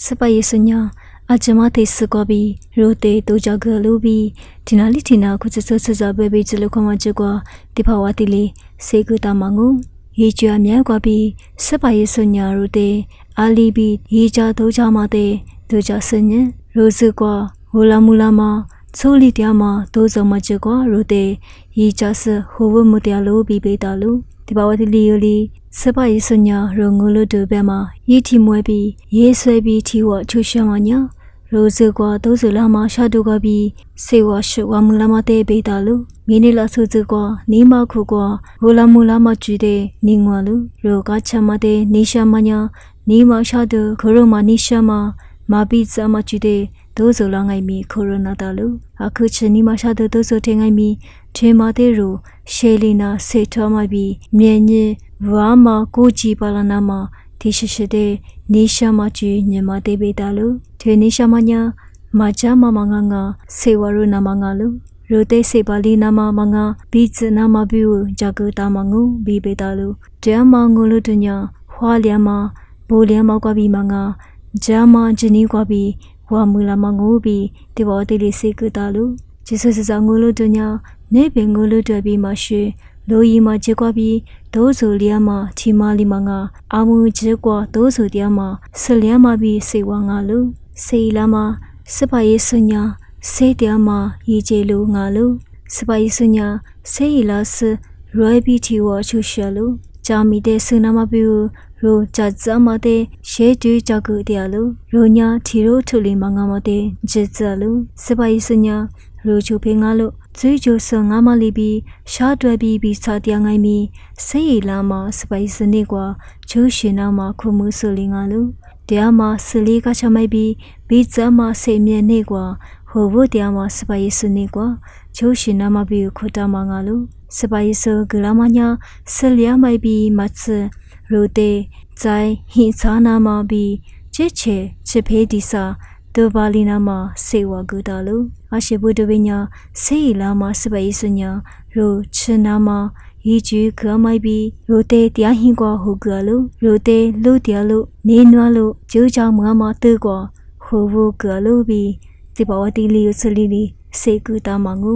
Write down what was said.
စပယေစညာအချမသေးစကောဘီရိုတေတိုကြဂလူဘီဒီနာလီတီနာခုစစစဘေဘီချလခမချကွာတိဖဝတိလီစေကူတာမငုရေကျွာမြဲကွာဘီစပယေစညာရိုတေအာလီဘီရေကြတိုကြမတဲ့တိုကြစညရိုစုကွာဟိုလာမူလာမချိုလီတျာမတိုးစုံမချကွာရိုတေရေကြစဟိုဝမှုတျာလိုဘီပေတာလူဒီဘဝတိလီယလီစပယေစညာရိုငိုလိုတိုဘဲမှာရေတီမွဲပြီးရေဆွဲပြီးထီဝချူရှောင်းမညာရိုဇကွာတိုးစလာမရှာတူကပြီးစေဝရှဝမူလာမတဲ့ပေတာလူမင်းနီလာဆုစကွာနီမခုကွာဟိုလာမူလာမကျူတဲ့နင်းဝလူရိုကချမတဲ့နေရှာမညာနီမရှာတူခရိုမနီရှာမမပီဇာမကျူတဲ့တိုးစလာငိုင်မီကိုရိုနာတာလူအခုချနီမရှာတူတိုးစတဲ့ငိုင်မီထေမတဲ့ရိုရှေလီနာစေထောမပြီးမြဲညင်ဝါမကိုကြည်ပါလနာမဒီရှိရှိတဲ့နေရှာမကျူညမတဲ့ပေတာလူထေနေရှာမညာမချာမမငငစေဝရုနာမငလူရိုတေစေပါလီနာမမငဘီဇနာမဘီဝဂျာဂတာမငုဘီပေတာလူတဲမငုလူတညာဟွာလျာမဘိုလျာမကွာဘီမငဂျာမဂျနီကွာဘီဝါမူလာမငုဘီဒီဘောတေလီစေကတာလူဂျေဆဆဆငုလူတညာနေပင်ငုလူတဘီမရှိလိုယီမဂျေကွာဘီဒိုးဆူလျာမချီမာလီမငအာမူဂျေကွာဒိုးဆူတျာမဆလျာမဘီစေဝငါလူစေလာမစပယေစညာစေတျာမရီဂျေလူငါလူစပယေစညာစေရီလာစရိုဘီတီဝချူရှလူဂျာမီတဲ့စနာမဘီရိုဂျာဇာမတဲ့ရှေတူဂျာကူတျာလူရိုညာထီရိုထူလီမငါမတဲ့ဂျေဇာလူစပယေစညာရိုချူဖေငါလူဇွေဂျိုဆငါမလီဘီရှားတွဲပြီးပြီးစာတျာငိုင်းမီစေရီလာမစပယေစနေကွာချူရှင်နာမခုမှုဆူလီငါလူတရားမှာစလီကချမိုက်ပြီးဘီဇာမစေမြဲနေကွာဟိုဘုတရားမှာစပယေစနေကွာချိုးရှင်နာမပြီးခတာမငါလူစပယေစဂလာမညာဆလျာမိုက်ပြီးမတ်စရိုတေဇိုင်ဟင်စာနာမပြီးချစ်ချေချစ်ဖေးဒီစာဒိုဘာလီနာမစေဝဂူတာလူအရှိဘုဒ္ဓဝိညာစေးလာမစပယေစညာရိုချနာမရီကျူခမိုက်ပြီးရိုတေတရားဟင်ကွာဟုကလူရိုတေလူတရားလူနေနွားလူကျိုးချောင်းမမတေကွာဟိုဘကလူပြီးဒီဘဝတီလီဆလီလီစေကူတာမငူ